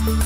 Hello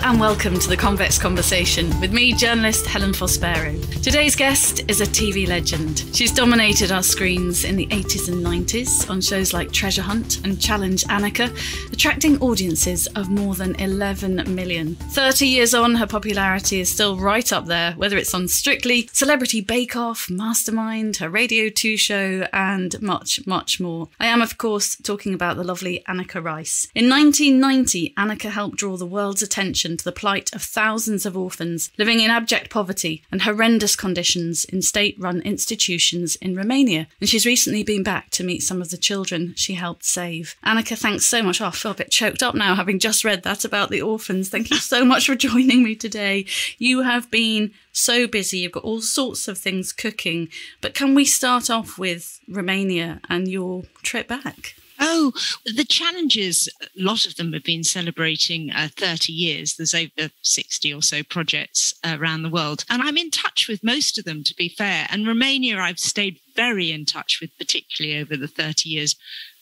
and welcome to the Convex Conversation with me, journalist Helen. Today's guest is a TV legend. She's dominated our screens in the 80s and 90s on shows like Treasure Hunt and Challenge Anneka, attracting audiences of more than 11 million. 30 years on, her popularity is still right up there, whether it's on Strictly, Celebrity Bake Off, Mastermind, her Radio 2 show, and much, much more. I am, of course, talking about the lovely Anneka Rice. In 1990, Anneka helped draw the world's attention to the plight of thousands of orphans living in abject poverty and horrendous conditions in state-run institutions in Romania. And she's recently been back to meet some of the children she helped save. Anneka, thanks so much. Oh, I feel a bit choked up now, having just read that about the orphans. Thank you so much for joining me today. You have been so busy. You've got all sorts of things cooking. But can we start off with Romania and your trip back? Oh, the challenges, a lot of them have been celebrating 30 years. There's over 60 or so projects around the world. And I'm in touch with most of them, to be fair. And Romania, I've stayed very in touch with, particularly over the 30 years.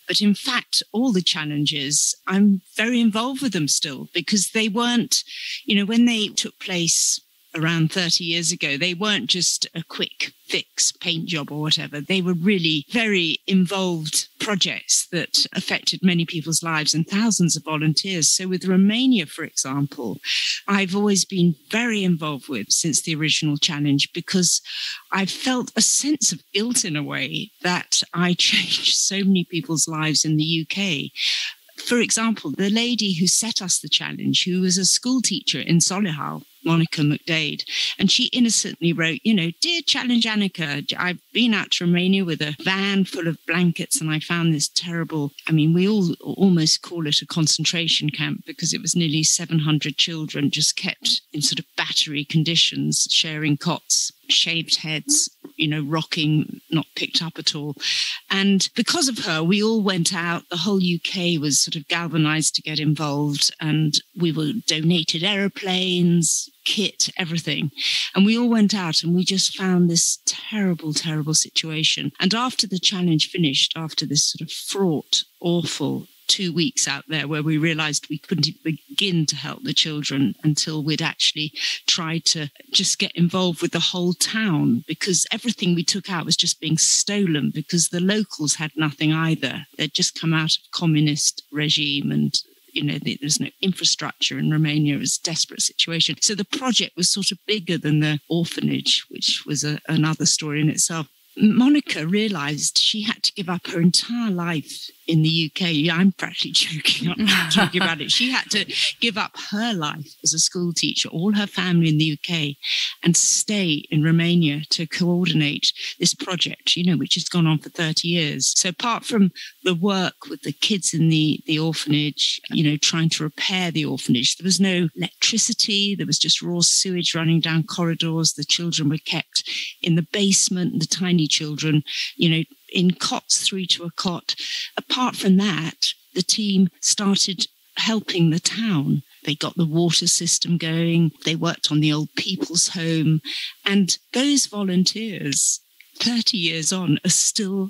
But in fact, all the challenges, I'm very involved with them still, because they weren't, when they took place around 30 years ago, they weren't just a quick fix paint job or whatever. They were really very involved projects that affected many people's lives and thousands of volunteers. So with Romania, for example, I've always been very involved with since the original challenge, because I felt a sense of guilt in a way that I changed so many people's lives in the UK. For example, the lady who set us the challenge, who was a school teacher in Solihull, Monica McDade, and she innocently wrote, "Dear Challenge Anneka, I've been out to Romania with a van full of blankets and I found this terrible," we all almost call it a concentration camp, because it was nearly 700 children just kept in sort of battery conditions, sharing cots, shaved heads, rocking, not picked up at all. And because of her, we all went out. The whole UK was sort of galvanized to get involved, and we were donated aeroplanes, kit, everything. And we all went out and we just found this terrible, terrible situation. And after the challenge finished, after this sort of fraught, awful 2 weeks out there, where we realized we couldn't even begin to help the children until we'd actually tried to just get involved with the whole town, because everything we took out was just being stolen, because the locals had nothing either. They'd just come out of communist regime, and there's no infrastructure in Romania. It was a desperate situation. So the project was sort of bigger than the orphanage, which was another story in itself. Monica realised she had to give up her entire life in the UK. I'm practically joking up talking about it. She had to give up her life as a school teacher, all her family in the UK, and stay in Romania to coordinate this project, which has gone on for 30 years. So apart from the work with the kids in the orphanage, trying to repair the orphanage, there was no electricity. There was just raw sewage running down corridors. The children were kept in the basement, the tiny children, in cots, 3 to a cot. Apart from that, the team started helping the town. They got the water system going. They worked on the old people's home. And those volunteers, 30 years on, are still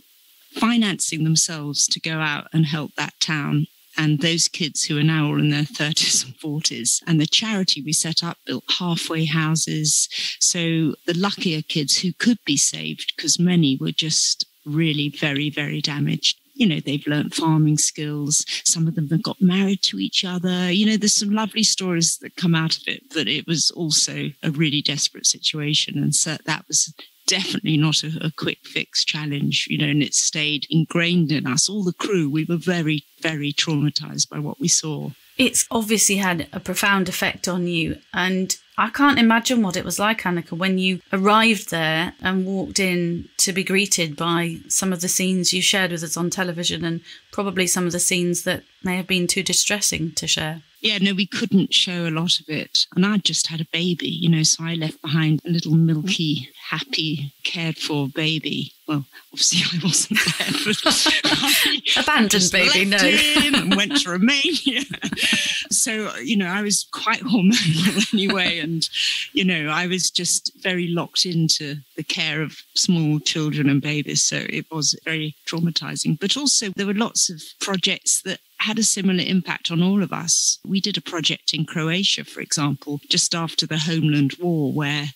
financing themselves to go out and help that town. And those kids who are now all in their 30s and 40s. And the charity we set up built halfway houses. So the luckier kids who could be saved, because many were just really very, very damaged. They've learnt farming skills. Some of them have got married to each other. There's some lovely stories that come out of it, but it was also a really desperate situation. And so that was definitely not a quick fix challenge, and it stayed ingrained in us. All the crew, we were very, very traumatized by what we saw. It's obviously had a profound effect on you. And I can't imagine what it was like, Anneka, when you arrived there and walked in to be greeted by some of the scenes you shared with us on television, and probably some of the scenes that may have been too distressing to share. Yeah, no, we couldn't show a lot of it. And I'd just had a baby, so I left behind a little milky, happy, cared for baby. Well, obviously I wasn't there, but abandoned baby, no. And went to Romania. So, I was quite hormonal anyway. And, I was just very locked into the care of small children and babies. So it was very traumatizing. But also there were lots of projects that had a similar impact on all of us. We did a project in Croatia, for example, just after the Homeland War, where,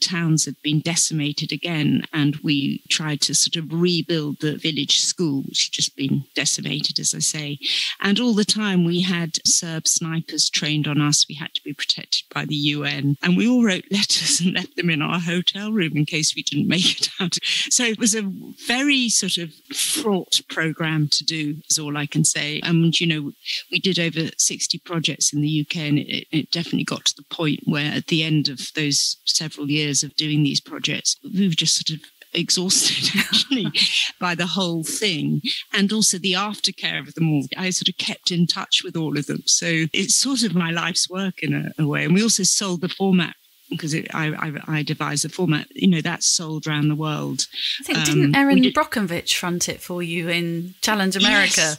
towns had been decimated again. And we tried to sort of rebuild the village school, which had just been decimated, as I say. And all the time we had Serb snipers trained on us. We had to be protected by the UN. And we all wrote letters and left them in our hotel room in case we didn't make it out. So it was a very sort of fraught program to do, is all I can say. And, we did over 60 projects in the UK, and it definitely got to the point where at the end of those several years of doing these projects, we were just sort of exhausted actually by the whole thing, and also the aftercare of them all. I sort of kept in touch with all of them. So it's sort of my life's work in a way. And we also sold the format, because I devised the format, that's sold around the world. I think, didn't Erin Brockovich front it for you in Challenge America? Yes.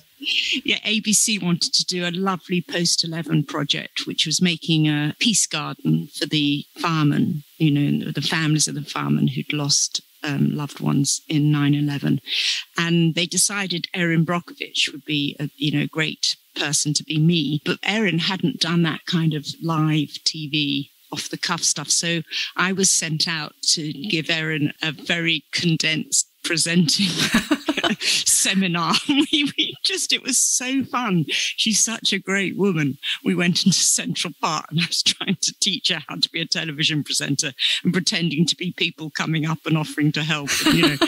Yeah, ABC wanted to do a lovely post-11 project, which was making a peace garden for the firemen, the families of the firemen who'd lost loved ones in 9/11. And they decided Erin Brockovich would be a great person to be me. But Erin hadn't done that kind of live TV off the cuff stuff. So I was sent out to give Erin a very condensed presenting seminar. It was so fun. She's such a great woman. We went into Central Park and I was trying to teach her how to be a television presenter and pretending to be people coming up and offering to help. And,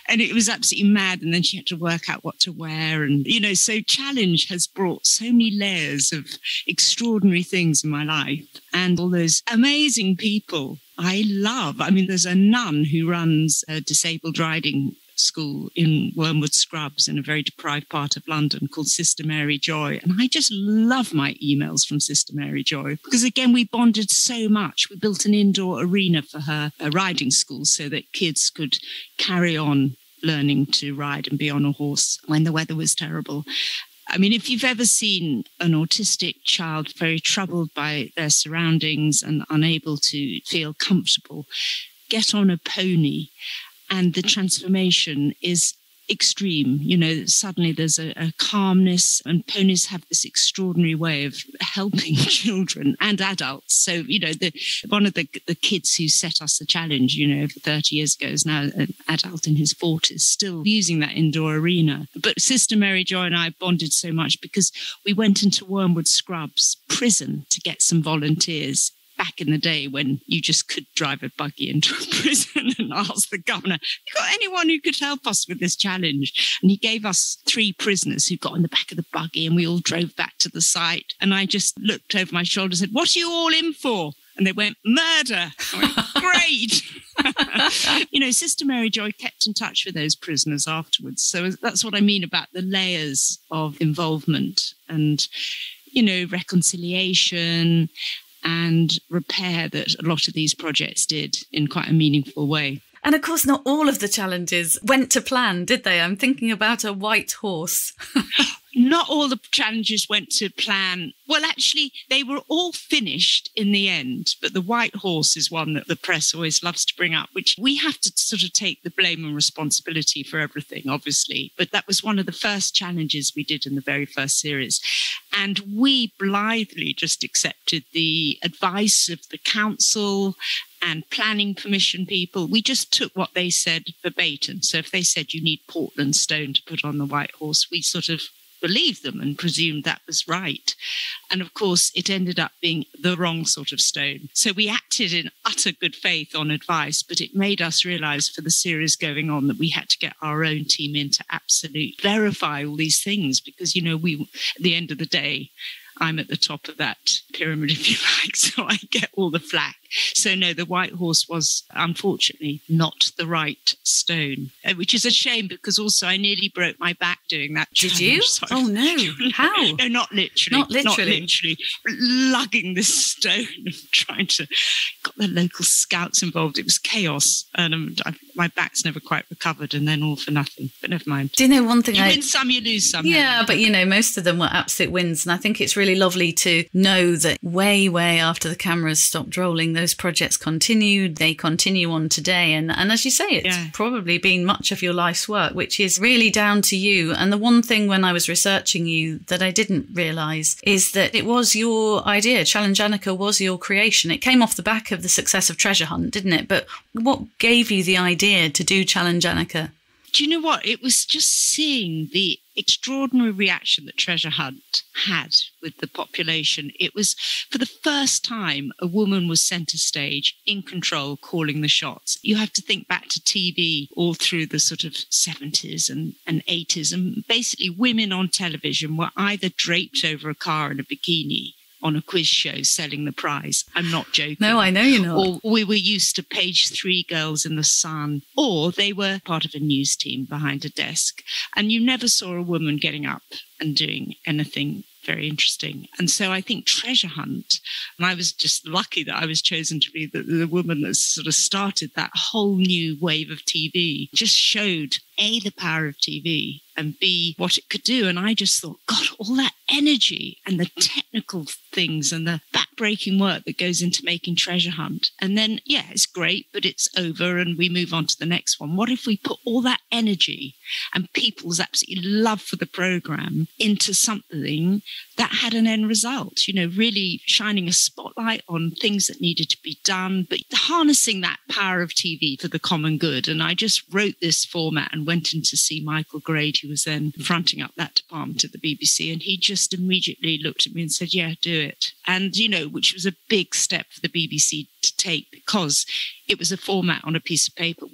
and it was absolutely mad. And then she had to work out what to wear. And, so Challenge has brought so many layers of extraordinary things in my life, and all those amazing people I love. I mean, there's a nun who runs a disabled riding school in Wormwood Scrubs in a very deprived part of London called Sister Mary Joy. And I just love my emails from Sister Mary Joy because, again, we bonded so much. We built an indoor arena for her riding school so that kids could carry on learning to ride and be on a horse when the weather was terrible. I mean, if you've ever seen an autistic child very troubled by their surroundings and unable to feel comfortable, get on a pony and the transformation is extreme. Suddenly there's a calmness, and ponies have this extraordinary way of helping children and adults. So, one of the kids who set us the challenge, over 30 years ago, is now an adult in his 40s, still using that indoor arena. But Sister Mary Joy and I bonded so much because we went into Wormwood Scrubs prison to get some volunteers. Back in the day when you just could drive a buggy into a prison and ask the governor, you got anyone who could help us with this challenge? And he gave us 3 prisoners who got in the back of the buggy, and we all drove back to the site. And I just looked over my shoulder and said, "What are you all in for?" And they went, "Murder." I went, "Great." Sister Mary Joy kept in touch with those prisoners afterwards. So that's what I mean about the layers of involvement and, reconciliation and repair that a lot of these projects did in quite a meaningful way. And of course, not all of the challenges went to plan, did they? I'm thinking about a white horse. Not all the challenges went to plan. Well, actually, they were all finished in the end. But the white horse is one that the press always loves to bring up, which we have to sort of take the blame and responsibility for everything, obviously. But that was one of the first challenges we did in the very first series. And we blithely just accepted the advice of the council and planning permission people. We just took what they said verbatim. So if they said you need Portland stone to put on the white horse, we sort of believed them and presumed that was right. And of course, it ended up being the wrong sort of stone. So we acted in utter good faith on advice, but it made us realize for the series going on that we had to get our own team in to absolutely verify all these things because, we, at the end of the day, I'm at the top of that pyramid, if you like, so I get all the flack. So no, the white horse was unfortunately not the right stone, which is a shame because also I nearly broke my back doing that. Did you? So Oh no! How? No, not literally. Not literally. Not literally. Lugging this stone and trying to. Got the local scouts involved. It was chaos, and my back's never quite recovered. And then all for nothing. But never mind. Do you know one thing? You win some, you lose some. Yeah, but most of them were absolute wins, and I think it's really lovely to know that way after the cameras stopped rolling, those projects continued. They continue on today, and as you say, it's probably been much of your life's work, which is really down to you. And the one thing when I was researching you that I didn't realise is that it was your idea. Challenge Anneka was your creation. It came off the back of the success of Treasure Hunt, didn't it? But what gave you the idea to do Challenge Anneka? Do you know what? It was just seeing the extraordinary reaction that Treasure Hunt had with the population. It was, for the first time, a woman was centre stage, in control, calling the shots. You have to think back to TV all through the sort of 70s and 80s. And basically, women on television were either draped over a car in a bikini on a quiz show selling the prize. I'm not joking. No, I know you're not. Or we were used to page 3 girls in the sun, or they were part of a news team behind a desk. And you never saw a woman getting up and doing anything very interesting. And so I think Treasure Hunt, and I was just lucky that I was chosen to be the woman that sort of started that whole new wave of TV, just showed A, the power of TV, and B, what it could do. And I just thought, God, all that energy and the technical things and the back-breaking work that goes into making Treasure Hunt. And then, yeah, it's great, but it's over and we move on to the next one. What if we put all that energy and people's absolute love for the programme into something that had an end result, really shining a spotlight on things that needed to be done, but harnessing that power of TV for the common good. And I just wrote this format and went in to see Michael Grade, who was then fronting up that department at the BBC. And he just immediately looked at me and said, yeah, do it. And, which was a big step for the BBC to take, because it was a format on a piece of paper.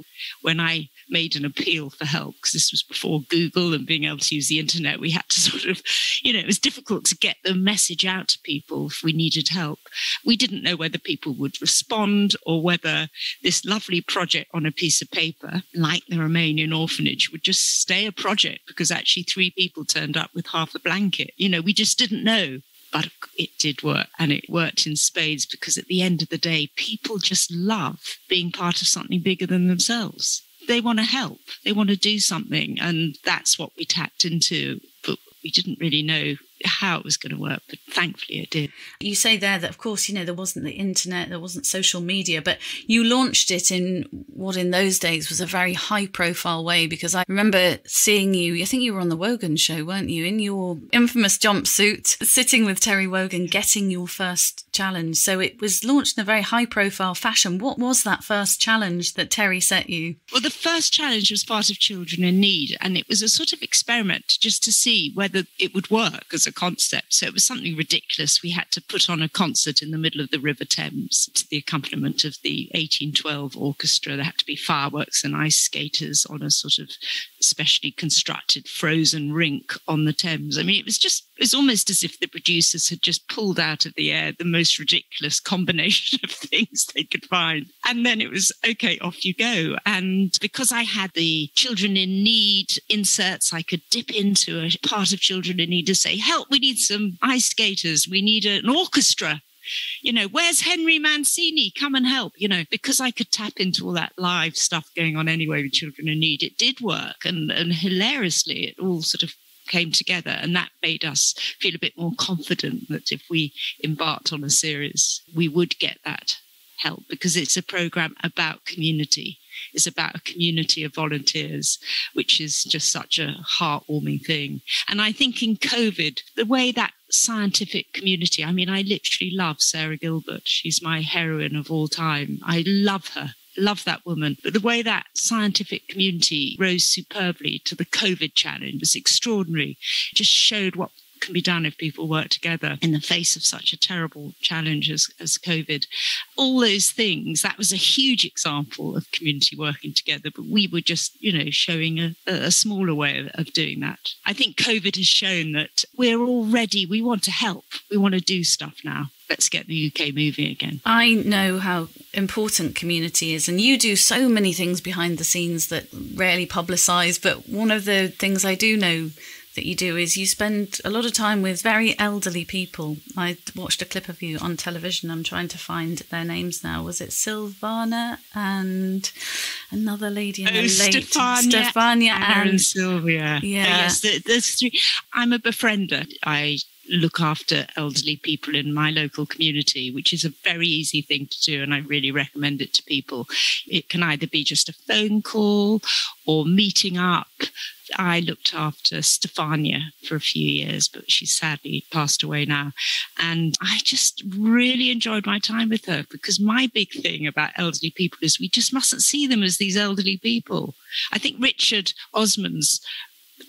When I made an appeal for help, because this was before Google and being able to use the internet, we had to sort of, it was difficult to get the message out to people if we needed help. We didn't know whether people would respond or whether this lovely project on a piece of paper, like the Romanian orphanage, would just stay a project because actually 3 people turned up with half a blanket. We just didn't know. But it did work, and it worked in spades, because at the end of the day, people just love being part of something bigger than themselves. They want to help. They want to do something. And that's what we tapped into. But we didn't really know how it was going to work, but thankfully it did. You say there that, of course, there wasn't the internet, there wasn't social media, but you launched it in what in those days was a very high profile way, because I remember seeing you, I think you were on the Wogan show, weren't you, in your infamous jumpsuit, sitting with Terry Wogan, getting your first challenge. So it was launched in a very high profile fashion. What was that first challenge that Terry set you? Well, the first challenge was part of Children in Need, and it was a sort of experiment just to see whether it would work as a concept. So it was something ridiculous. We had to put on a concert in the middle of the River Thames to the accompaniment of the 1812 orchestra. There had to be fireworks and ice skaters on a sort of specially constructed frozen rink on the Thames. I mean, it was almost as if the producers had just pulled out of the air the most ridiculous combination of things they could find. And then it was, okay, off you go. And because I had the Children in Need inserts, I could dip into a part of Children in Need to say, help, we need some ice skaters. We need an orchestra. Where's Henry Mancini? Come and help. Because I could tap into all that live stuff going on anyway with Children in Need, it did work. And hilariously, it all sort of came together, and that made us feel a bit more confident that if we embarked on a series, we would get that help, because it's a program about community. It's about a community of volunteers, which is just such a heartwarming thing. And I think in COVID, the way that scientific community, I mean, I literally love Sarah Gilbert. She's my heroine of all time. I love her. Love that woman. But the way that scientific community rose superbly to the COVID challenge was extraordinary. It just showed what can be done if people work together in the face of such a terrible challenge as COVID. All those things, that was a huge example of community working together, but we were just, showing a smaller way of doing that. I think COVID has shown that we're all ready. We want to help. We want to do stuff now. let's get the UK moving again. I know how important community is, and you do so many things behind the scenes that rarely publicised, but one of the things I do know that you do is you spend a lot of time with very elderly people. I watched a clip of you on television. I'm trying to find their names now. Was it Silvana and another lady in the late? Stefania, Anna and Sylvia. Yeah. Yes, there's three. I'm a befriender. I look after elderly people in my local community, which is a very easy thing to do, and I really recommend it to people. It can either be just a phone call or meeting up. I looked after Stefania for a few years, but she's sadly passed away now. And I just really enjoyed my time with her, because my big thing about elderly people is we just mustn't see them as these elderly people. I think Richard Osman's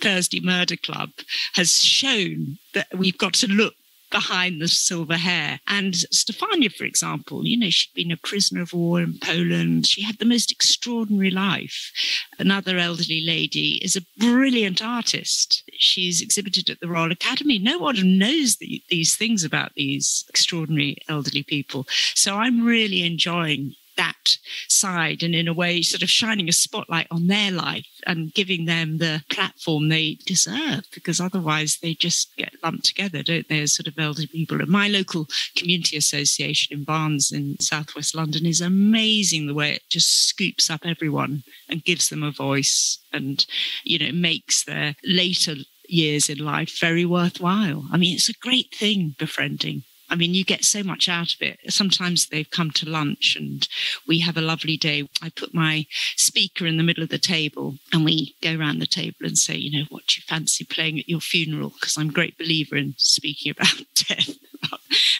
Thursday Murder Club has shown that we've got to look behind the silver hair. And Stefania, for example, you know, she'd been a prisoner of war in Poland. She had the most extraordinary life. Another elderly lady is a brilliant artist. She's exhibited at the Royal Academy. No one knows these things about these extraordinary elderly people. So I'm really enjoying that side, and in a way sort of shining a spotlight on their life and giving them the platform they deserve, because otherwise they just get lumped together, don't they, as sort of elderly people. And my local community association in Barnes in southwest London is amazing, the way it just scoops up everyone and gives them a voice and, you know, makes their later years in life very worthwhile. I mean, it's a great thing, befriending. I mean, you get so much out of it. Sometimes they've come to lunch and we have a lovely day. I put my speaker in the middle of the table and we go around the table and say, you know, what do you fancy playing at your funeral? Because I'm a great believer in speaking about death,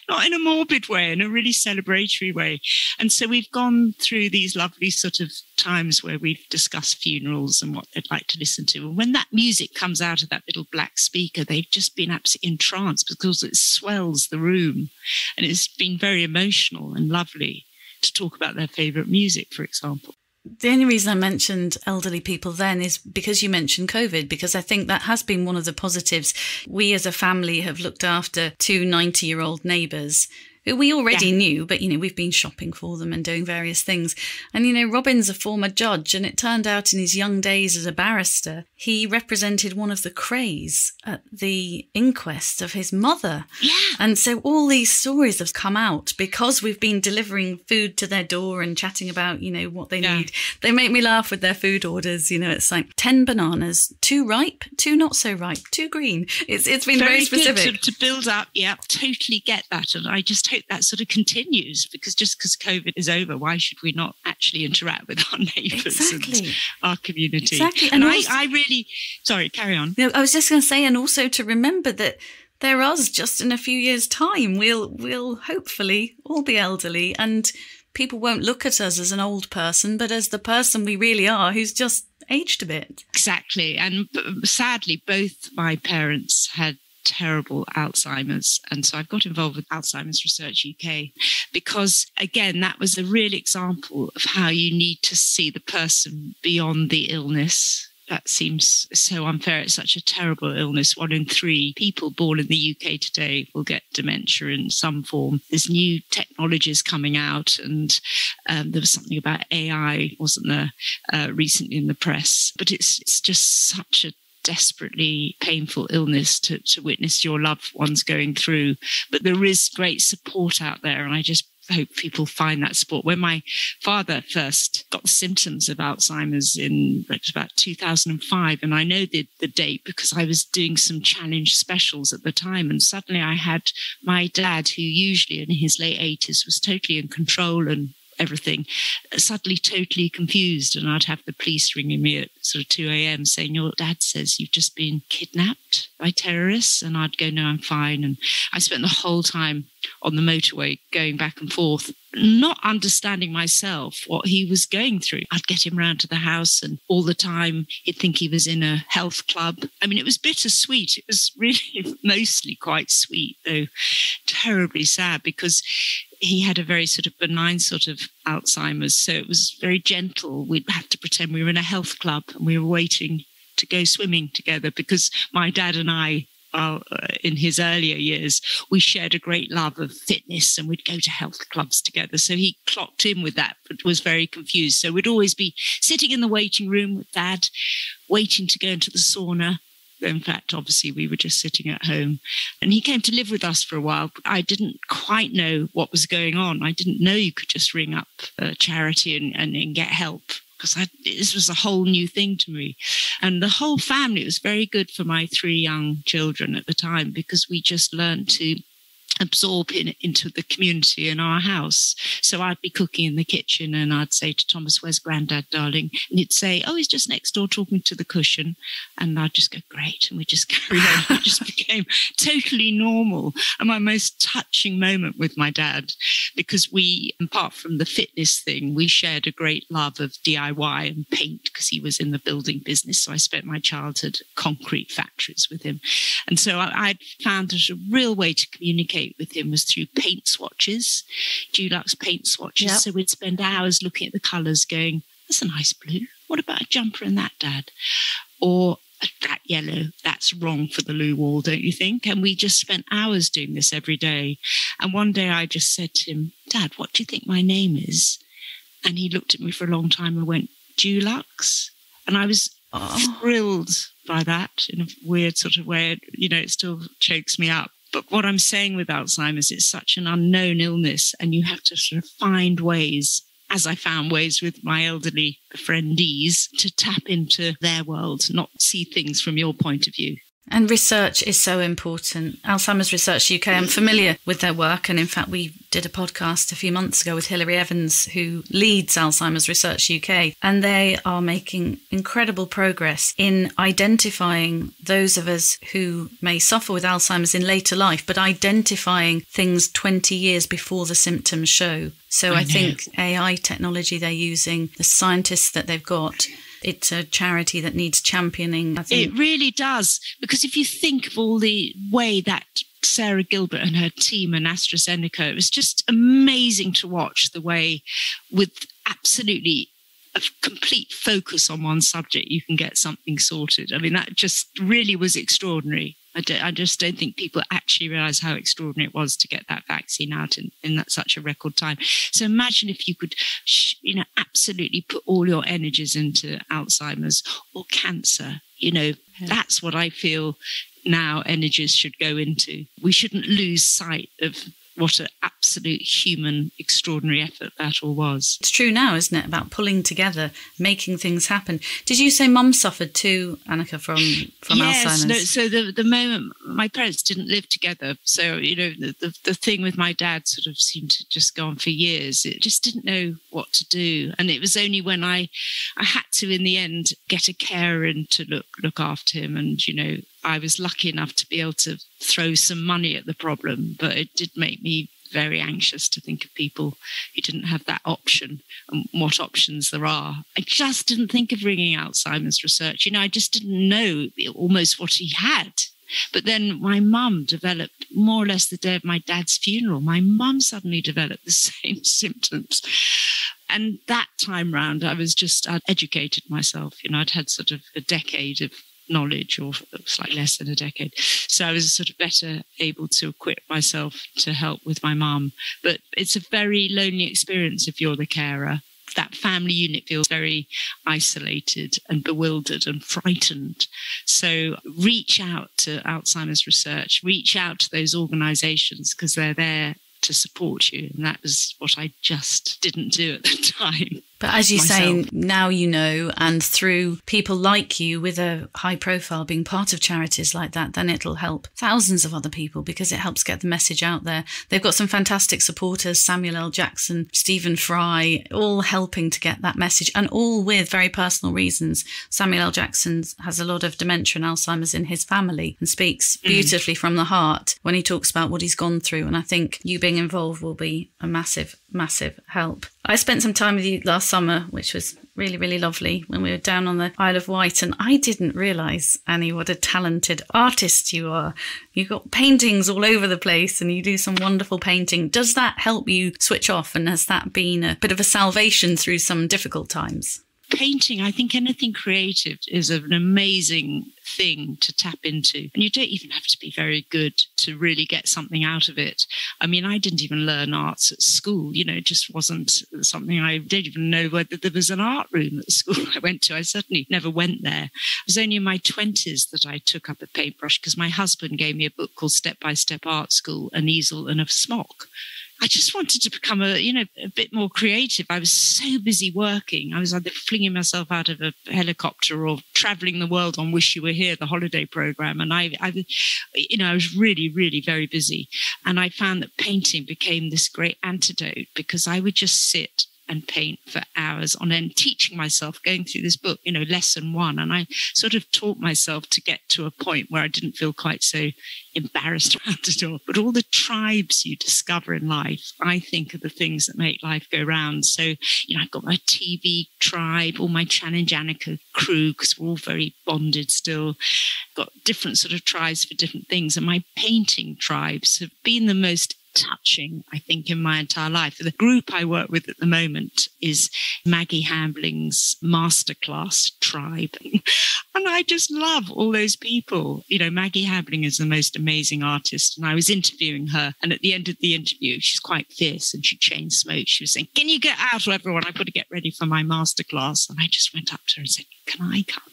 not in a morbid way, in a really celebratory way. And so we've gone through these lovely sort of times where we've discussed funerals and what they'd like to listen to. And when that music comes out of that little black speaker, they've just been absolutely entranced, because it swells the room. And it's been very emotional and lovely to talk about their favourite music, for example. The only reason I mentioned elderly people then is because you mentioned COVID, because I think that has been one of the positives. We as a family have looked after two 90-year-old neighbours who we already knew, but, you know, we've been shopping for them and doing various things. And, you know, Robin's a former judge, and it turned out in his young days as a barrister, he represented one of the Crays at the inquest of his mother. Yeah. And so all these stories have come out because we've been delivering food to their door and chatting about, you know, what they need. They make me laugh with their food orders. You know, it's like 10 bananas, 2 ripe, 2 not so ripe, 2 green. It's been very specific. Good to build up. Yeah, totally get that. And I just hope that sort of continues, because just because COVID is over, why should we not actually interact with our neighbours and our community? Exactly. And I really, sorry, carry on. No, I was just going to say, and also to remember that they're us just in a few years' time. We'll hopefully all be elderly, and people won't look at us as an old person, but as the person we really are, who's just aged a bit. Exactly. And sadly, both my parents had terrible Alzheimer's, and so I've got involved with Alzheimer's Research UK, because again, that was a real example of how you need to see the person beyond the illness. That seems so unfair. It's such a terrible illness. 1 in 3 people born in the UK today will get dementia in some form. There's new technologies coming out, and there was something about AI, wasn't there, recently in the press. But it's just such a desperately painful illness to witness your loved ones going through. But there is great support out there, and I just hope people find that support. When my father first got the symptoms of Alzheimer's in about 2005, and I know the date because I was doing some challenge specials at the time, and suddenly I had my dad, who usually in his late 80s was totally in control and everything, suddenly totally confused, and I'd have the police ringing me at sort of 2 a.m. saying, your dad says you've just been kidnapped by terrorists, and I'd go, no, I'm fine. And I spent the whole time on the motorway going back and forth, not understanding myself what he was going through. I'd get him round to the house, and all the time he'd think he was in a health club. I mean, it was bittersweet. It was really mostly quite sweet, though terribly sad, because he had a very sort of benign sort of Alzheimer's. So it was very gentle. We'd have to pretend we were in a health club and we were waiting to go swimming together, because my dad and I in his earlier years, we shared a great love of fitness and we'd go to health clubs together. So he clocked in with that, but was very confused. So we'd always be sitting in the waiting room with Dad, waiting to go into the sauna. In fact, obviously, we were just sitting at home. And he came to live with us for a while. But I didn't quite know what was going on. I didn't know you could just ring up a charity and get help, because this was a whole new thing to me. And the whole family, it was very good for my 3 young children at the time, because we just learned to absorb into the community in our house. So I'd be cooking in the kitchen and I'd say to Thomas, "Where's Grandad, darling?" And he'd say, "Oh, he's just next door talking to the cushion." And I'd just go, "Great." And we just carry on. It just became totally normal. And my most touching moment with my dad, because we, apart from the fitness thing, we shared a great love of DIY and paint, because he was in the building business. So I spent my childhood at concrete factories with him. And so I'd found that a real way to communicate with him was through paint swatches, Dulux paint swatches. Yep. So we'd spend hours looking at the colours going, "That's a nice blue. What about a jumper in that, Dad?" Or "That yellow, that's wrong for the loo wall, don't you think?" And we just spent hours doing this every day. And one day I just said to him, "Dad, what do you think my name is?" And he looked at me for a long time and went, "Dulux." And I was thrilled by that in a weird sort of way. You know, it still chokes me up. But what I'm saying with Alzheimer's, it's such an unknown illness, and you have to sort of find ways, as I found ways with my elderly friendees, to tap into their world, not see things from your point of view. And research is so important. Alzheimer's Research UK, I'm familiar with their work. And in fact, we did a podcast a few months ago with Hilary Evans, who leads Alzheimer's Research UK. And they are making incredible progress in identifying those of us who may suffer with Alzheimer's in later life, but identifying things 20 years before the symptoms show. So I think AI technology they're using, the scientists that they've got, it's a charity that needs championing. It really does. Because if you think of all the way that Sarah Gilbert and her team and AstraZeneca, it was just amazing to watch the way, with absolutely a complete focus on one subject, you can get something sorted. I mean, that just really was extraordinary. I just don't think people actually realise how extraordinary it was to get that vaccine out in that such a record time. So imagine if you could, absolutely put all your energies into Alzheimer's or cancer. That's what I feel now energies should go into. We shouldn't lose sight of what an absolute human, extraordinary effort that all was. It's true now, isn't it, about pulling together, making things happen. Did you say Mum suffered too, Anneka, from Alzheimer's? Yes, so the moment, my parents didn't live together. So, the thing with my dad sort of seemed to just go on for years. It just didn't know what to do. And it was only when I had to, in the end, get a carer in to look after him. And, I was lucky enough to be able to throw some money at the problem, but it did make me very anxious to think of people who didn't have that option and what options there are. I just didn't think of ringing Alzheimer's Research. I just didn't know almost what he had. But then my mum developed, more or less the day of my dad's funeral, my mum suddenly developed the same symptoms. And that time round, I'd educated myself. I'd had sort of a decade of knowledge, or slightly less than a decade. So I was sort of better able to equip myself to help with my mum. But it's a very lonely experience if you're the carer. That family unit feels very isolated and bewildered and frightened. So reach out to Alzheimer's Research, reach out to those organisations, because they're there to support you. And that was what I just didn't do at the time. But as you say, now you know, and through people like you with a high profile being part of charities like that, then it'll help thousands of other people, because it helps get the message out there. They've got some fantastic supporters, Samuel L. Jackson, Stephen Fry, all helping to get that message, and all with very personal reasons. Samuel L. Jackson has a lot of dementia and Alzheimer's in his family and speaks beautifully from the heart when he talks about what he's gone through. And I think you being involved will be a massive, massive help. I spent some time with you last summer, which was really, really lovely, when we were down on the Isle of Wight. And I didn't realise, Annie, what a talented artist you are. You've got paintings all over the place and you do some wonderful painting. Does that help you switch off? And has that been a bit of a salvation through some difficult times? Painting, I think anything creative is an amazing thing to tap into. And you don't even have to be very good to really get something out of it. I mean, I didn't even learn arts at school. It just wasn't something. I didn't even know whether there was an art room at the school I went to. I certainly never went there. It was only in my 20s that I took up a paintbrush because my husband gave me a book called Step by Step Art School, an easel and a smock. I just wanted to become a bit more creative. I was so busy working. I was either flinging myself out of a helicopter or traveling the world on Wish You Were Here, the holiday program. And I was really, really very busy. And I found that painting became this great antidote because I would just sit and paint for hours on end, teaching myself, going through this book, lesson 1. And I sort of taught myself to get to a point where I didn't feel quite so embarrassed around it all. But all the tribes you discover in life, I think, are the things that make life go round. So, I've got my TV tribe, all my Challenge Anneka crew, because we're all very bonded still. Got different sort of tribes for different things. And my painting tribes have been the most touching, I think, in my entire life. The group I work with at the moment is Maggie Hambling's masterclass tribe. And I just love all those people. Maggie Hambling is the most amazing artist. And I was interviewing her. And at the end of the interview, she's quite fierce and she chain smokes. She was saying, "Can you get out, everyone? I've got to get ready for my masterclass." And I just went up to her and said, "Can I come?"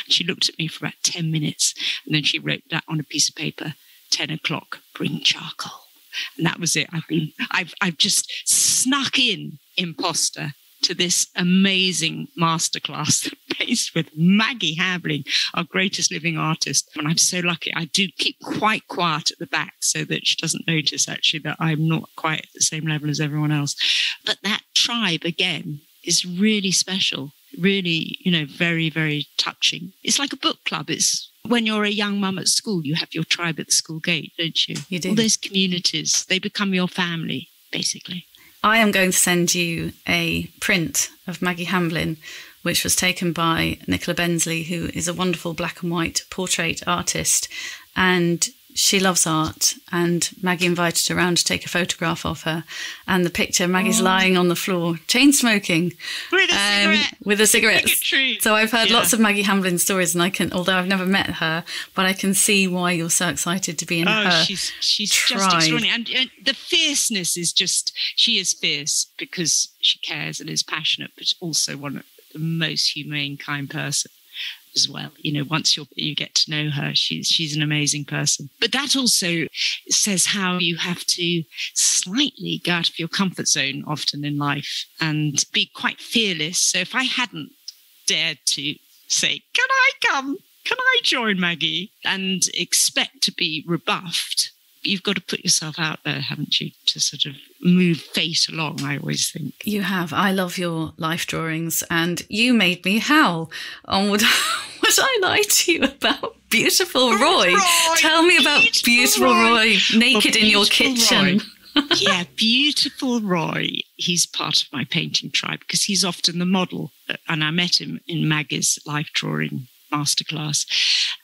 And she looked at me for about 10 minutes. And then she wrote that on a piece of paper, 10 o'clock, bring charcoal. And that was it. I've just snuck in, imposter, to this amazing masterclass based with Maggie Hambling, our greatest living artist. And I'm so lucky. I do keep quite quiet at the back so that she doesn't notice actually that I'm not quite at the same level as everyone else. But that tribe, again, is really special. Really, very, very touching. It's like a book club. It's when you're a young mum at school, you have your tribe at the school gate, don't you? You do. All those communities, they become your family, basically. I am going to send you a print of Maggie Hamblin, which was taken by Nicola Bensley, who is a wonderful black and white portrait artist. And she loves art, and Maggie invited her around to take a photograph of her. And the picture, Maggie's lying on the floor, chain smoking. With a cigarette. So I've heard lots of Maggie Hamblin stories, and although I've never met her, but I can see why you're so excited to be in her she's tribe. Just extraordinary. And the fierceness is she is fierce because she cares and is passionate, but also one of the most humane, kind person as well. Once you get to know her, she's an amazing person. But that also says how you have to slightly go out of your comfort zone often in life and be quite fearless. So if I hadn't dared to say, "Can I come? Can I join Maggie?" and expect to be rebuffed, you've got to put yourself out there, haven't you, to sort of move fate along, I always think. You have. I love your life drawings, and you made me howl on Would I Lie to You about Beautiful Roy? Tell me about Beautiful Roy naked in your kitchen. Yeah, Beautiful Roy. He's part of my painting tribe because he's often the model. And I met him in Maggie's life drawing masterclass.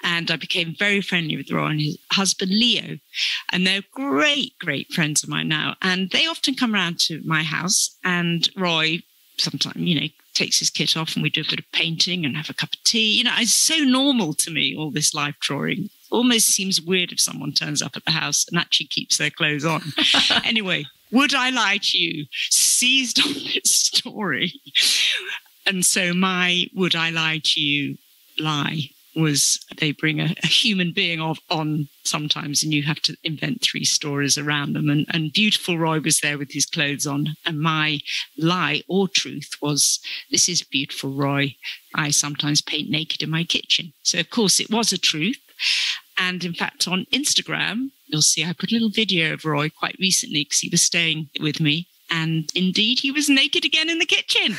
And I became very friendly with Roy and his husband, Leo. And they're great, great friends of mine now. And they often come around to my house, and Roy sometimes, takes his kit off and we do a bit of painting and have a cup of tea. It's so normal to me, all this life drawing. Almost seems weird if someone turns up at the house and actually keeps their clothes on. Anyway, Would I Lie to You seized on this story. And so my Would I Lie to You lie was they bring a human being on sometimes, and you have to invent 3 stories around them. And Beautiful Roy was there with his clothes on. And my lie or truth was, this is Beautiful Roy. I sometimes paint naked in my kitchen. So, of course, it was a truth. And in fact, on Instagram, you'll see I put a little video of Roy quite recently because he was staying with me. And indeed, he was naked again in the kitchen.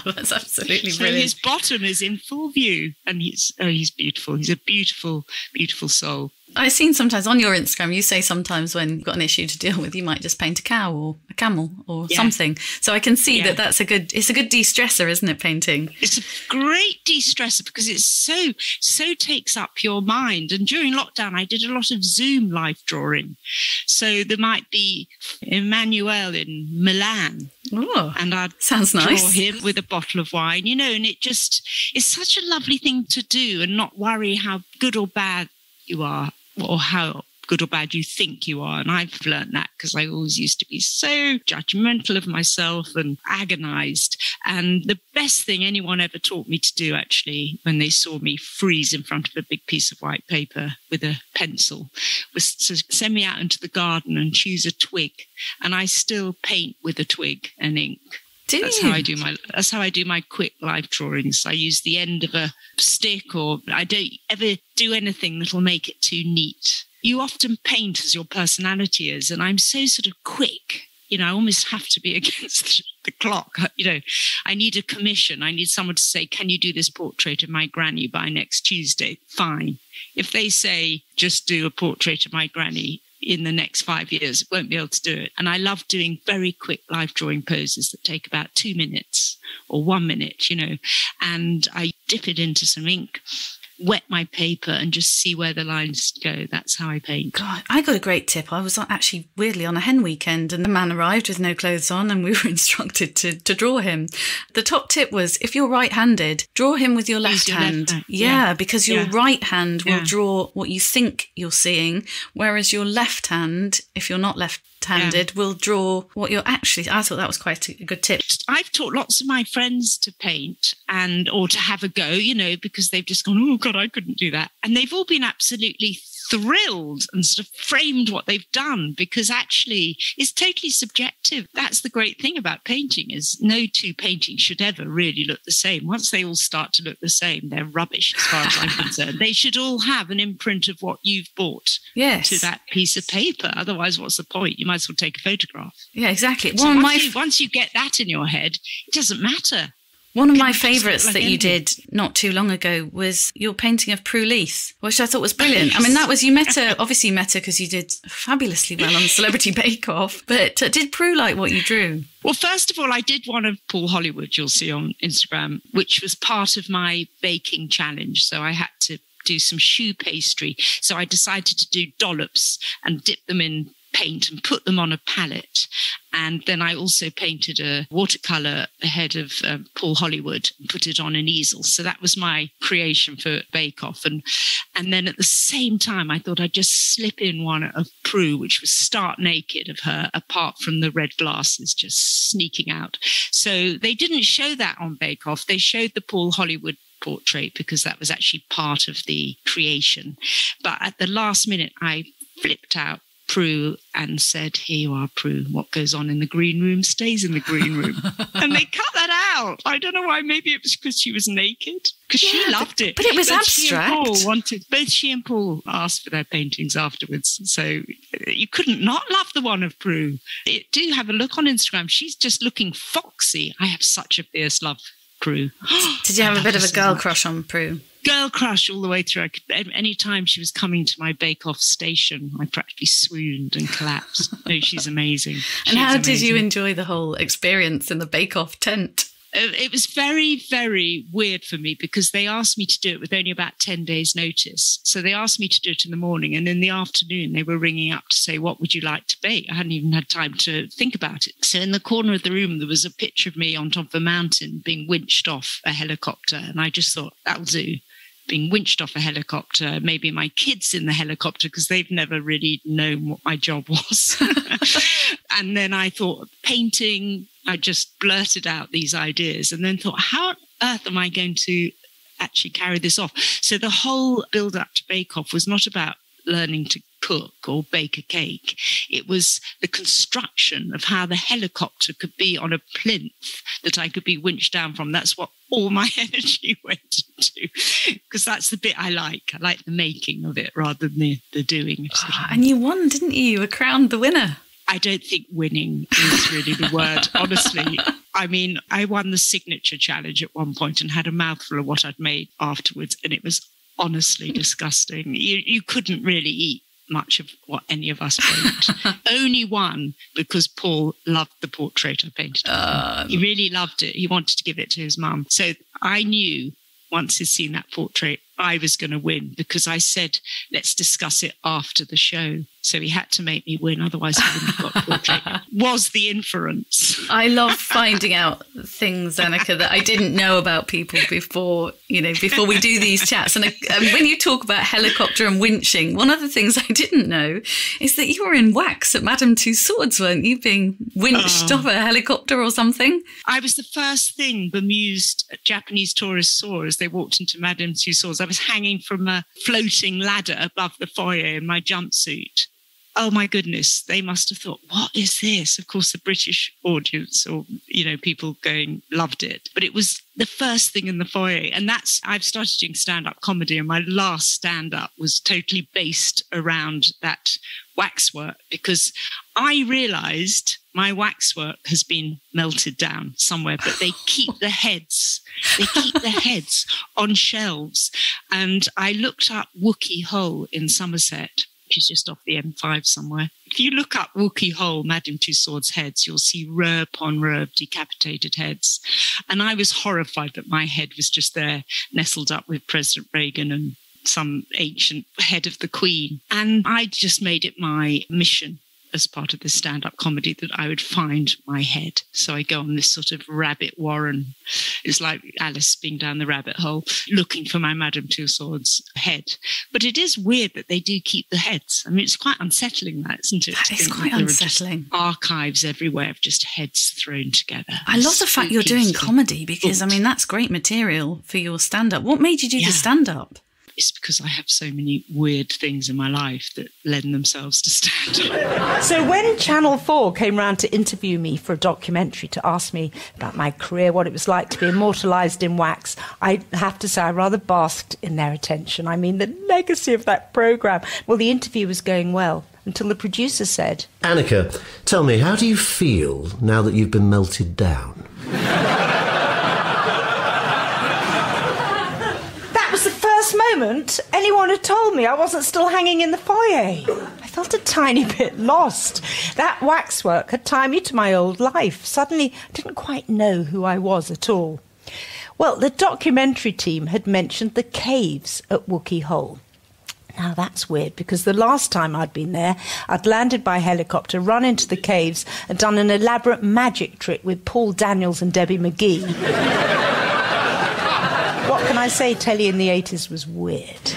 That's absolutely so brilliant. His bottom is in full view, and he's beautiful. He's a beautiful, beautiful soul. I've seen sometimes on your Instagram, you say sometimes when you've got an issue to deal with, you might just paint a cow or a camel or something. So I can see it's a good de-stressor, isn't it, painting? It's a great de-stressor because it's so takes up your mind. And during lockdown, I did a lot of Zoom life drawing. So there might be Emmanuel in Milan. Oh, and I'd sounds nice. Draw him with a bottle of wine, and it's such a lovely thing to do and not worry how good or bad you are or how good or bad you think you are. And I've learned that because I always used to be so judgmental of myself and agonized. And the best thing anyone ever taught me to do, actually, when they saw me freeze in front of a big piece of white paper with a pencil, was to send me out into the garden and choose a twig. And I still paint with a twig and ink. That's how I do my quick life drawings. I use the end of a stick, or I don't ever do anything that'll make it too neat. You often paint as your personality is, and I'm so sort of quick. I almost have to be against the clock. I need a commission. I need someone to say, can you do this portrait of my granny by next Tuesday? Fine. If they say, just do a portrait of my granny in the next 5 years, won't be able to do it. And I love doing very quick life drawing poses that take about 2 minutes or 1 minute, and I dip it into some ink, wet my paper and just see where the lines go. That's how I paint. God, I got a great tip. I was actually weirdly on a hen weekend and the man arrived with no clothes on and we were instructed to draw him. The top tip was, if you're right-handed, draw him with your left hand. Yeah, because your right hand will draw what you think you're seeing, whereas your left hand, if you're not left-handed, will draw what you're actually... I thought that was quite a good tip. I've taught lots of my friends to paint or to have a go, because they've just gone, oh God, I couldn't do that. And they've all been absolutely thrilled and sort of framed what they've done, because actually it's totally subjective. That's the great thing about painting, is no two paintings should ever really look the same. Once they all start to look the same, they're rubbish as far as I'm concerned. They should all have an imprint of what you've brought to that piece of paper. Otherwise, what's the point? You might as well take a photograph. Yeah, exactly. So once you get that in your head, it doesn't matter. One of my favourites that you did not too long ago was your painting of Prue Leith, which I thought was brilliant. I mean, you met her because you did fabulously well on Celebrity Bake Off. But did Prue like what you drew? Well, first of all, I did one of Paul Hollywood, you'll see on Instagram, which was part of my baking challenge. So I had to do some choux pastry. So I decided to do dollops and dip them in paint and put them on a palette. And then I also painted a watercolour ahead of Paul Hollywood and put it on an easel. So that was my creation for Bake Off. And then at the same time, I thought I'd just slip in one of Prue, which was stark naked of her, apart from the red glasses just sneaking out. So they didn't show that on Bake Off. They showed the Paul Hollywood portrait because that was actually part of the creation. But at the last minute, I flipped out Prue and said, here you are, Prue. What goes on in the green room stays in the green room. And they cut that out. I don't know why. Maybe it was because she was naked, because she loved it. But it was abstract. Both she and Paul asked for their paintings afterwards. So you couldn't not love the one of Prue. Do have a look on Instagram. She's just looking foxy. I have such a fierce love for Prue. Did you have a bit of a girl crush on Prue? Girl crush all the way through. Any time she was coming to my Bake Off station, I practically swooned and collapsed. No, she's amazing. And how did you enjoy the whole experience in the Bake Off tent? It was very, very weird for me because they asked me to do it with only about 10 days notice. So they asked me to do it in the morning, and in the afternoon they were ringing up to say, what would you like to bake? I hadn't even had time to think about it. So in the corner of the room, there was a picture of me on top of a mountain being winched off a helicopter. And I just thought, that'll do. Being winched off a helicopter, maybe my kids in the helicopter, because they've never really known what my job was. And then I thought painting, I just blurted out these ideas and then thought, how on earth am I going to actually carry this off? So the whole build up to Bake Off was not about learning to cook or bake a cake. It was the construction of how the helicopter could be on a plinth that I could be winched down from. That's what all my energy went into, because that's the bit I like. I like the making of it rather than the doing. And you won, didn't you? You were crowned the winner. I don't think winning is really the word, honestly. I mean, I won the signature challenge at one point and had a mouthful of what I'd made afterwards, and it was honestly disgusting. You couldn't really eat much of what any of us paint. Only one, because Paul loved the portrait I painted. He really loved it. He wanted to give it to his mum. So I knew once he'd seen that portrait, I was going to win, because I said, let's discuss it after the show. So he had to make me win, otherwise he wouldn't have got portrait. Was the inference. I love finding out things, Anneka, that I didn't know about people before we do these chats. And when you talk about helicopter and winching, one of the things I didn't know is that you were in wax at Madame Tussauds, weren't you, being winched off a helicopter or something? I was the first thing bemused Japanese tourists saw as they walked into Madame Tussauds. I was hanging from a floating ladder above the foyer in my jumpsuit. Oh, my goodness, they must have thought, what is this? Of course, the British audience or, people going loved it. But it was the first thing in the foyer. And I've started doing stand-up comedy, and my last stand-up was totally based around that waxwork, because I realised my waxwork has been melted down somewhere, but they keep the heads. They keep the heads on shelves. And I looked up Wookey Hole in Somerset, which is just off the M5 somewhere. If you look up Wookey Hole, Madame Tussauds heads, you'll see row upon row of decapitated heads. And I was horrified that my head was just there, nestled up with President Reagan and some ancient head of the Queen. And I just made it my mission as part of this stand-up comedy that I would find my head. So I go on this sort of rabbit warren. It's like Alice being down the rabbit hole, looking for my Madame Tussauds head. But it is weird that they do keep the heads. I mean, it's quite unsettling, that, isn't it? That is quite unsettling. Archives everywhere of just heads thrown together. I love the fact you're doing comedy, because, I mean, that's great material for your stand-up. What made you do the stand-up? It's because I have so many weird things in my life that lend themselves to stand-up. So when Channel 4 came round to interview me for a documentary to ask me about my career, what it was like to be immortalised in wax, I have to say I rather basked in their attention. I mean, the legacy of that programme. Well, the interview was going well until the producer said, Anneka, tell me, how do you feel now that you've been melted down? Moment anyone had told me I wasn't still hanging in the foyer. I felt a tiny bit lost. That waxwork had tied me to my old life. Suddenly, I didn't quite know who I was at all. Well, the documentary team had mentioned the caves at Wookey Hole. Now, that's weird, because the last time I'd been there, I'd landed by helicopter, run into the caves, and done an elaborate magic trick with Paul Daniels and Debbie McGee. What can I say? Telly in the 80s was weird.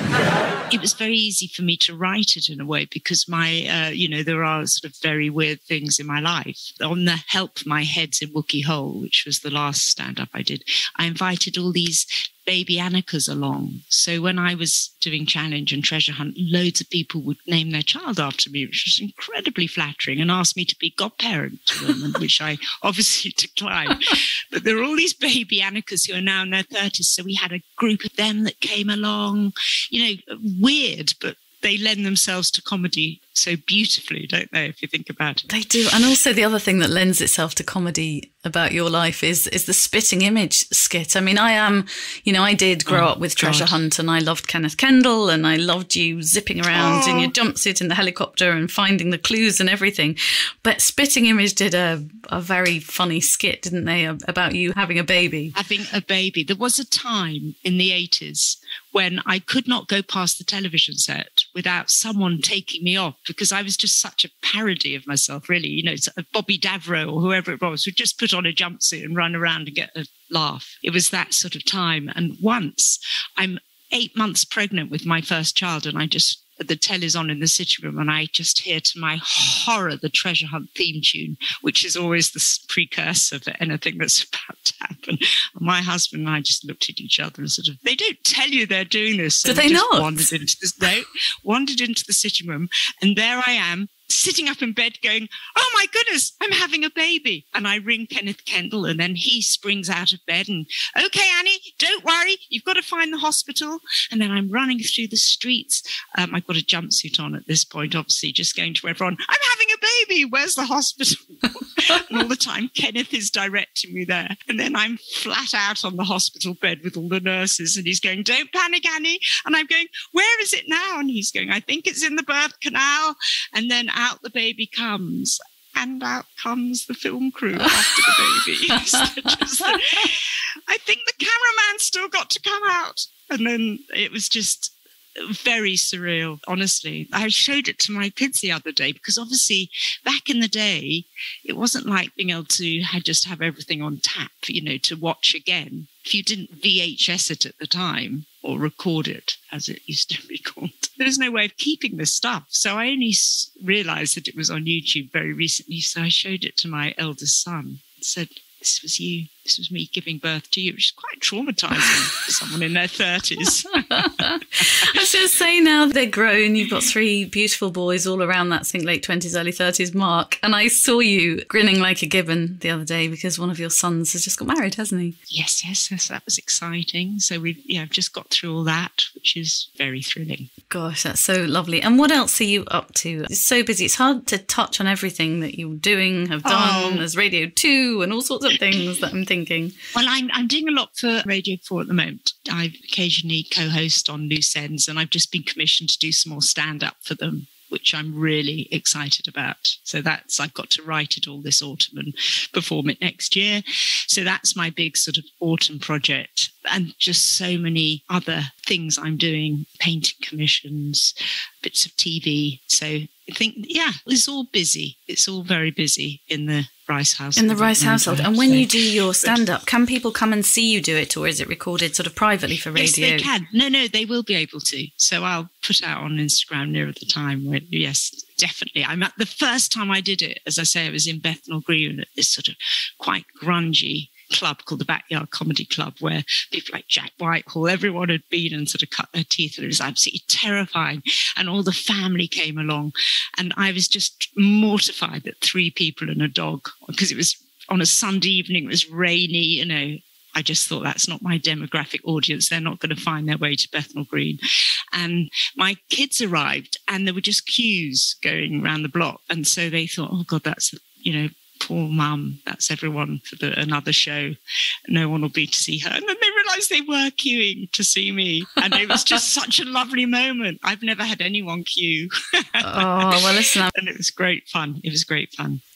It was very easy for me to write it in a way, because my, there are sort of very weird things in my life. On the Help My Heads in Wookey Hole, which was the last stand-up I did, I invited all these baby Annekas along. So when I was doing Challenge and Treasure Hunt, loads of people would name their child after me, which was incredibly flattering, and asked me to be godparent to them, which I obviously declined. But there are all these baby Annekas who are now in their 30s. So we had a group of them that came along, weird, but they lend themselves to comedy so beautifully, don't they, if you think about it? They do. And also the other thing that lends itself to comedy about your life is the spitting image skit. I mean, I did grow up with Treasure Hunt, and I loved Kenneth Kendall, and I loved you zipping around in your jumpsuit in the helicopter and finding the clues and everything. But Spitting Image did a very funny skit, didn't they, about you having a baby? Having a baby. There was a time in the 80s when I could not go past the television set without someone taking me off, because I was just such a parody of myself, really. Bobby Davro or whoever it was would just put on a jumpsuit and run around and get a laugh. It was that sort of time. And once I'm 8 months pregnant with my first child, and the telly's on in the sitting room, and I just hear, to my horror, the Treasure Hunt theme tune, which is always the precursor for anything that's about to happen. And my husband and I just looked at each other and sort of, they don't tell you they're doing this. Do they not? Wandered into the sitting room, and there I am, sitting up in bed going, oh my goodness, I'm having a baby. And I ring Kenneth Kendall, and then he springs out of bed and, okay, Annie, don't worry, you've got to find the hospital. And then I'm running through the streets. I've got a jumpsuit on at this point, obviously, just going to everyone, I'm having a baby, where's the hospital? And all the time, Kenneth is directing me there. And then I'm flat out on the hospital bed with all the nurses. And he's going, don't panic, Annie. And I'm going, where is it now? And he's going, I think it's in the birth canal. And then out the baby comes. And out comes the film crew after the baby. I think the cameraman still got to come out. And then it was just very surreal, honestly. I showed it to my kids the other day because obviously back in the day, it wasn't like being able to just have everything on tap, to watch again. If you didn't VHS it at the time or record it, as it used to be called, there was no way of keeping this stuff. So I only realized that it was on YouTube very recently. So I showed it to my eldest son and said, this was you. This was me giving birth to you, which is quite traumatizing for someone in their 30s. I was going to say, now they're grown, you've got 3 beautiful boys all around that, I think, late 20s, early 30s mark. And I saw you grinning like a gibbon the other day because one of your sons has just got married, hasn't he? Yes. That was exciting. So we've just got through all that, which is very thrilling. Gosh, that's so lovely. And what else are you up to? It's so busy. It's hard to touch on everything that you're doing, have done. There's Radio 2 and all sorts of things that I'm thinking. Well, I'm doing a lot for Radio 4 at the moment. I occasionally co-host on Loose Ends, and I've just been commissioned to do some more stand-up for them, which I'm really excited about. So I've got to write it all this autumn and perform it next year. So that's my big sort of autumn project. And just so many other things I'm doing, painting commissions, bits of TV. So I think, it's all busy. It's all very busy in the Rice household. In the Rice household. And when you do your stand-up, can people come and see you do it, or is it recorded sort of privately for radio? Yes, they can. No, they will be able to. So I'll put out on Instagram nearer the time when, yes, definitely. The first time I did it, as I say, I was in Bethnal Green at this sort of quite grungy club called the Backyard Comedy Club, where people like Jack Whitehall, everyone had been and sort of cut their teeth, and it was absolutely terrifying. And all the family came along, and I was just mortified that 3 people and a dog, because it was on a Sunday evening, it was rainy, I just thought, that's not my demographic audience. They're not going to find their way to Bethnal Green. And my kids arrived, and there were just queues going around the block. And so they thought, oh God, that's, poor mum, that's everyone for another show. No one will be to see her. And then they realised they were queuing to see me. And it was just such a lovely moment. I've never had anyone queue. Oh, well, listen. And it was great fun.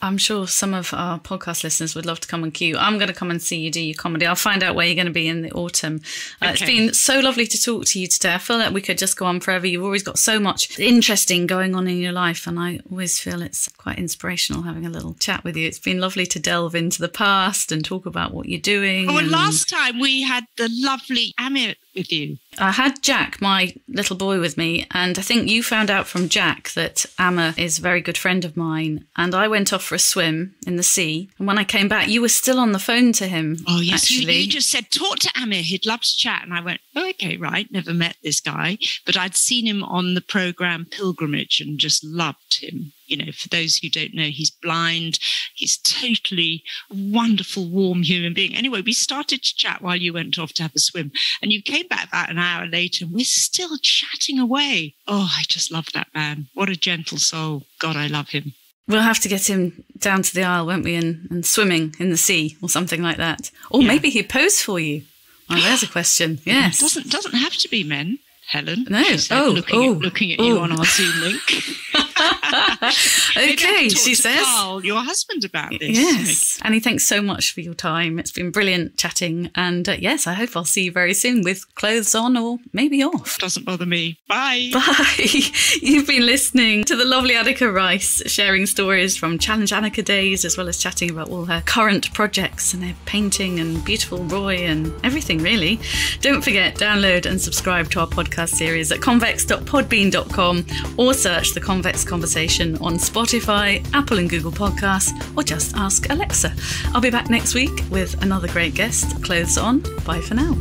I'm sure some of our podcast listeners would love to come and queue. I'm going to come and see you do your comedy. I'll find out where you're going to be in the autumn. Okay. It's been so lovely to talk to you today. I feel like we could just go on forever. You've always got so much interesting going on in your life, and I always feel it's quite inspirational having a little chat with you. It's been lovely to delve into the past and talk about what you're doing. Oh, and last time we had the lovely Amit with you. I had Jack, my little boy, with me, and I think you found out from Jack that Amma is a very good friend of mine, and I went off for a swim in the sea, and when I came back, you were still on the phone to him. Oh, yes, actually. You just said, talk to Amma, he'd love to chat, and I went, oh, okay, right, never met this guy, but I'd seen him on the programme Pilgrimage and just loved him. For those who don't know, he's blind. He's totally wonderful, warm human being. Anyway, we started to chat while you went off to have a swim, and you came back about an hour later, and we're still chatting away. Oh, I just love that man. What a gentle soul. God, I love him. We'll have to get him down to the Isle, won't we, and swimming in the sea or something like that. Or maybe he'd pose for you. Oh, there's a question. Yes. It doesn't have to be men, Helen. No. Looking at you on our Zoom link. Okay, she says. Carl, your husband, about this. Yes. Annie, thanks so much for your time. It's been brilliant chatting. And yes, I hope I'll see you very soon with clothes on or maybe off. Doesn't bother me. Bye. Bye. You've been listening to the lovely Anneka Rice, sharing stories from Challenge Anneka days, as well as chatting about all her current projects and her painting and beautiful Roy and everything, really. Don't forget, download and subscribe to our podcast series at convex.podbean.com, or search The Convex Conversation on Spotify, Apple and Google Podcasts, or just ask Alexa. I'll be back next week with another great guest. Clothes on. Bye for now.